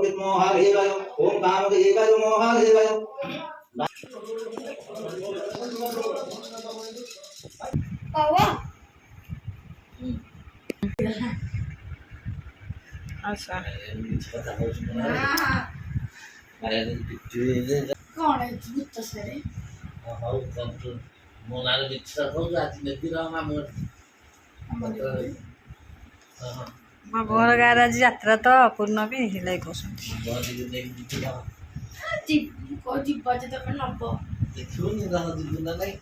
विद्मोहादेवाय ओम कामदेवाय मोहादेवाय बाबा अच्छा कौन है भूत सारे ମୋ ନାଁରେ ମିଛ କହୁଛୁ ଆଜି ନେବି ରହ ମାମୁଁ ମୋ ବୋର ଗାଁରେ ଆଜି ଯାତ୍ରା ତ ପୂର୍ଣ୍ଣମୀ ହେଲେ କହୁଛନ୍ତି ଯିବ ଯେ ତମେ ନବ ଦେଖିବୁନି ରହ ଯିବୁ ନା ନାଇଁ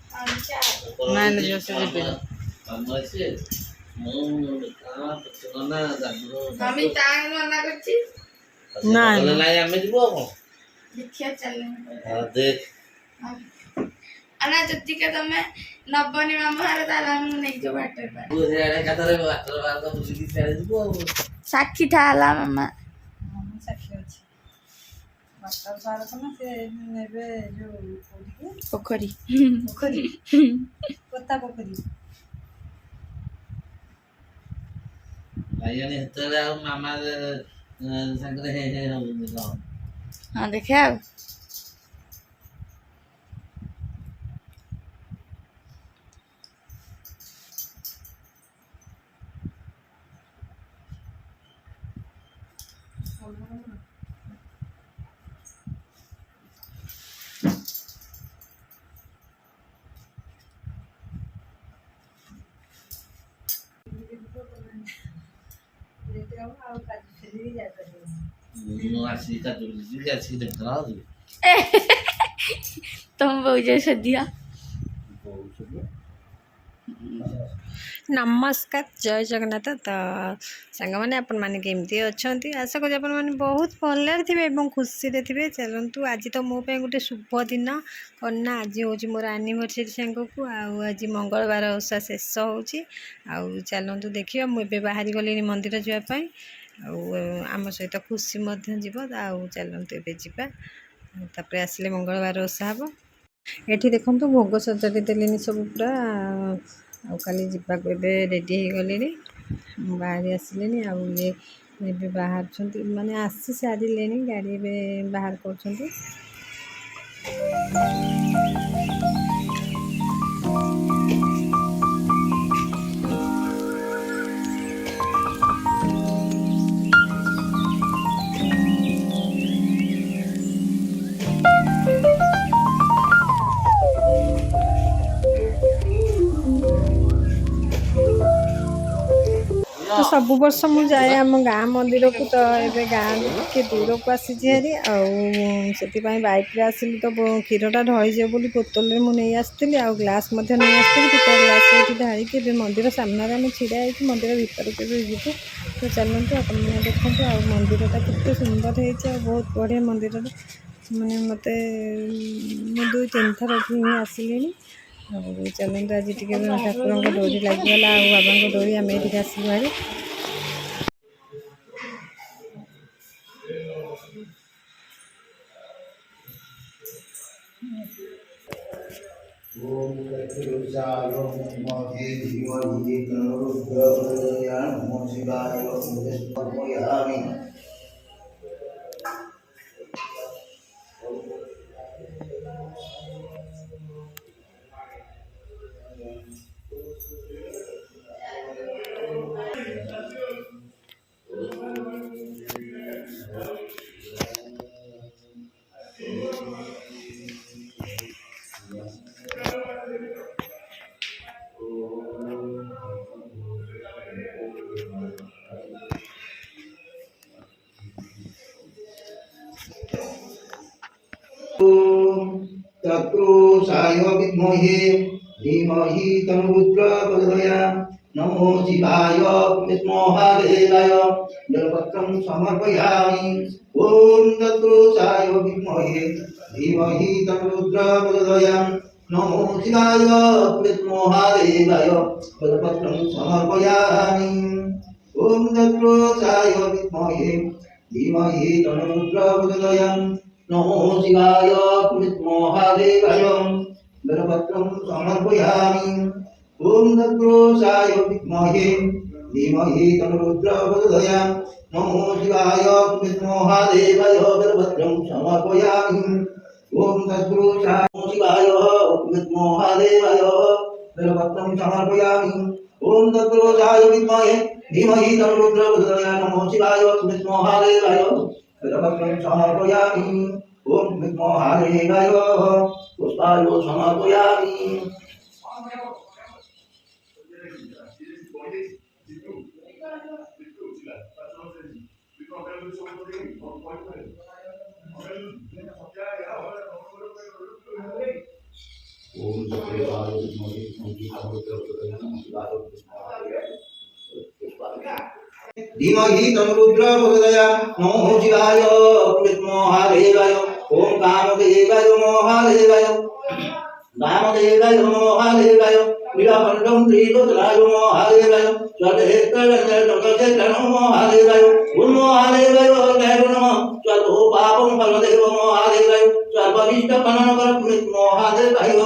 ନାଇଁ ଝିଅ ସେ ଯିବେ ମାମୁଁ ଆସିବେ ମୁଁ ନା ମମି ତାଙ୍କ ମନା କରୁଛି ନାଇଁ ନାଇଁ ଆମେ ଯିବୁ ଆଉ କଣ ଦେଖିଆ ଚାଲ ଦେଖ ଆନା ଯଦି ତମେ ନବନି ମାମୁଁ ଘର ତାହେଲେ ଆମେ ନେଇଯିବ ବାଟରେ ସାକ୍ଷୀ ଥା ହେଲା ମାମା ସାକ୍ଷୀ ଅଛି ବାଟ ସାର କଣ ସେ ନେବେ ଯୋଉ ପୋଖରୀ ପୋଖରୀ କୋତା ପୋଖରୀ ଭାଇଆଣି ହେତେବେଳେ ଆଉ ମାମା ସାଙ୍ଗରେ ହଉନି କଣ ହଁ ଦେଖିଆ ଆଉ ମୁଁ ଆସିକି କାଟୁଛି ଯିବି ଆସିକି ଦେଖା ଯିବି ତମ ବୋଉ ଯେ ସଦିଆ ନମସ୍କାର ଜୟ ଜଗନ୍ନାଥ ତ ସାଙ୍ଗମାନେ ଆପଣମାନେ କେମିତି ଅଛନ୍ତି ଆଶା କରୁଛି ଆପଣମାନେ ବହୁତ ଭଲରେ ଥିବେ ଏବଂ ଖୁସିରେ ଥିବେ ଚାଲନ୍ତୁ ଆଜି ତ ମୋ ପାଇଁ ଗୋଟେ ଶୁଭ ଦିନ କ'ଣ ନା ଆଜି ହେଉଛି ମୋର ଆନିଭର୍ସରୀ ସାଙ୍ଗକୁ ଆଉ ଆଜି ମଙ୍ଗଳବାର ଓଷା ଶେଷ ହେଉଛି ଆଉ ଚାଲନ୍ତୁ ଦେଖିବା ମୁଁ ଏବେ ବାହାରି ଗଲିଣି ମନ୍ଦିର ଯିବା ପାଇଁ ଆଉ ଆମ ସହିତ ଖୁସି ମଧ୍ୟ ଯିବ ଆଉ ଚାଲନ୍ତୁ ଏବେ ଯିବା ତାପରେ ଆସିଲେ ମଙ୍ଗଳବାର ଓଷା ହେବ ଏଠି ଦେଖନ୍ତୁ ଭୋଗ ସଜାଡ଼ି ଦେଲେଣି ସବୁ ପୁରା ଆଉ କାଲି ଯିବାକୁ ଏବେ ରେଡ଼ି ହେଇଗଲେଣି ମୁଁ ବାହାରି ଆସିଲିଣି ଆଉ ଇଏ ଏବେ ବାହାରୁଛନ୍ତି ମାନେ ଆସି ସାରିଲେଣି ଗାଡ଼ି ଏବେ ବାହାର କରୁଛନ୍ତି ତ ସବୁ ବର୍ଷ ମୁଁ ଯାଏ ଆମ ଗାଁ ମନ୍ଦିରକୁ ତ ଏବେ ଗାଁରୁ ଟିକେ ଦୂରକୁ ଆସିଛି ହାରି ଆଉ ସେଥିପାଇଁ ବାଇକ୍ରେ ଆସିଲି ତ କ୍ଷୀରଟା ଢଳିଯିବ ବୋଲି ବୋତଲରେ ମୁଁ ନେଇ ଆସିଥିଲି ଆଉ ଗ୍ଲାସ୍ ମଧ୍ୟ ନେଇ ଆସିଥିଲି ଦୁଇଟା ଗ୍ଲାସ୍ ଏଠି ଢାଳିକି ଏବେ ମନ୍ଦିର ସାମ୍ନାରେ ଆମେ ଛିଡ଼ା ହେଇକି ମନ୍ଦିର ଭିତରକୁ ଏବେ ଯିବୁ ତ ଚାଲନ୍ତୁ ଆପଣମାନେ ଦେଖନ୍ତୁ ଆଉ ମନ୍ଦିରଟା କେତେ ସୁନ୍ଦର ହେଇଛି ଆଉ ବହୁତ ବଢ଼ିଆ ମନ୍ଦିରଟା ମାନେ ମୋତେ ମୁଁ 2-3 ଥର ଏଠି ହିଁ ଆସିଲିଣି ଆଉ ଚାଲନ୍ତୁ ଆଜି ଟିକେ ଠାକୁରଙ୍କ ଡୋରି ଲାଗିଗଲା ଆଉ ବାବାଙ୍କ ଡୋରି ଆମେ ଏଠିକି ଆସିଲୁ ଭାରି ओम चतुर्साय महे धीमहि तन्नो नमो शिवाय समर्पयामि चतुर्साय विद्महे धीमहि तन्नो प्रचोदयात् नमो शिवाय विद्मोहादेवाय जलपत्रं समर्पयामि ओम चतुर्साय विद्महे धीमहि तन्नो प्रचोदयात् नमो शिवाय विद्मोहादेवाय जलपत्रं समर्पयामि ओम चतुर्साय विद्महे धीमहि तन्नो प्रचोदयात् नमो शिवाय विद्मोहादेवाय जलपत्रं समर्पयामि ओम चतुर्साय विद्महे धीमहि तन्रुद्र प्रचोदयात् नमो शिवाय विष्णुमहादेवाय वीरभद्रं समर्पयामि ओम तत्पुरुषाय नमो शिवाय विष्णुमहादेवाय वीरभद्रं समर्पयामि ओम तत्पुरुषाय विद्महे धीमहि तन्रुद्र प्रचोदयात् नमो शिवाय विष्णुमहादेवाय वीरभद्रं समर्पयामि ओम विष्णुमहादेवाय पुष्पाय समर्पयामि ओम सत्रेवाय विष्णुमहे धीमहि तन्रुद्र प्रचोदयात् नमो शिवाय विष्णुमहादेवाय ओम कामदेवाय महादेवाय कामदेवाय महादेवाय नीलकण्ठं त्रिलोचनाय महादेवाय सर्वेश्वरं महादेवाय ओम महादेवाय नमः सर्वो पापं फलदेव महादेवाय सर्वविष्ट कननकर महादेवाय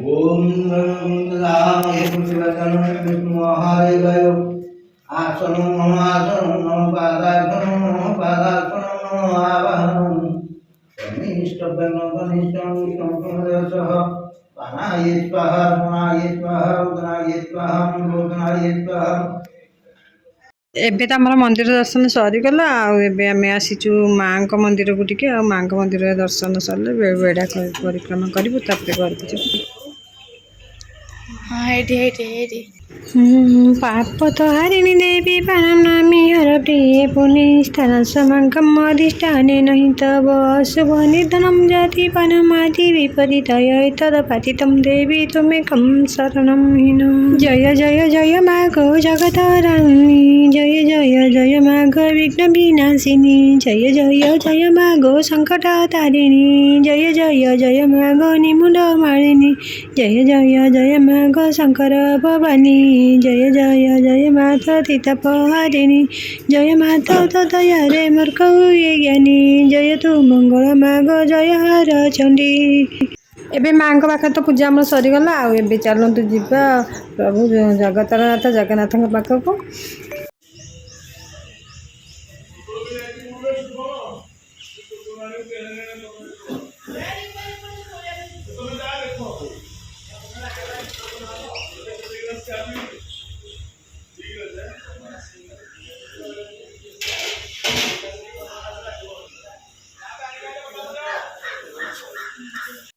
ओम नमः विष्णुमहादेवाय आसनं नमः आसनं नमः पादासनं नमः पादासनं नमः आवाहनं कनिष्ठं विष्णुसह पानाय स्वाहा स्वाहाय स्वाहा उदनाय स्वाहा भोजनाय स्वाहा ଏବେ ତ ଆମର ମନ୍ଦିର ଦର୍ଶନ ସରିଗଲା ଆଉ ଏବେ ଆମେ ଆସିଛୁ ମାଙ୍କ ମନ୍ଦିରକୁ ଟିକେ ଆଉ ମାଙ୍କ ମନ୍ଦିରରେ ଦର୍ଶନ ସରିଲେ ବେଢ଼ା ପରିକ୍ରମା କରିବୁ ତାପରେ ଘରକୁ ଯିବୁ हाँ हेटी पाप तो हरिणी देवी परनामी हर प्रिय पुण्य स्थान समगम अधिष्ठाने नहीं तब शुभ निधनम जाति पनमाति विपरीतय तदपतितं देवी त्वमेकं शरणं हीन जय जय जय मागो जगतरानी जय जय जय मागो विघ्न विनाशिनी जय जय जय मागो संकट तारिणी जय जय जय मागो निमुंड मालिनी जय जय जय मागो शंकर भवानी जय जय जय माता तीतपहारिणी जय माता दया रे मूर्ख ज्ञानी जय तु मंगल माग जय हर चंडी एबे माँ को पाखे तो पूजा आम सरीगला आउ चलतु जा प्रभु जगतरनाथ जगन्नाथ पाखक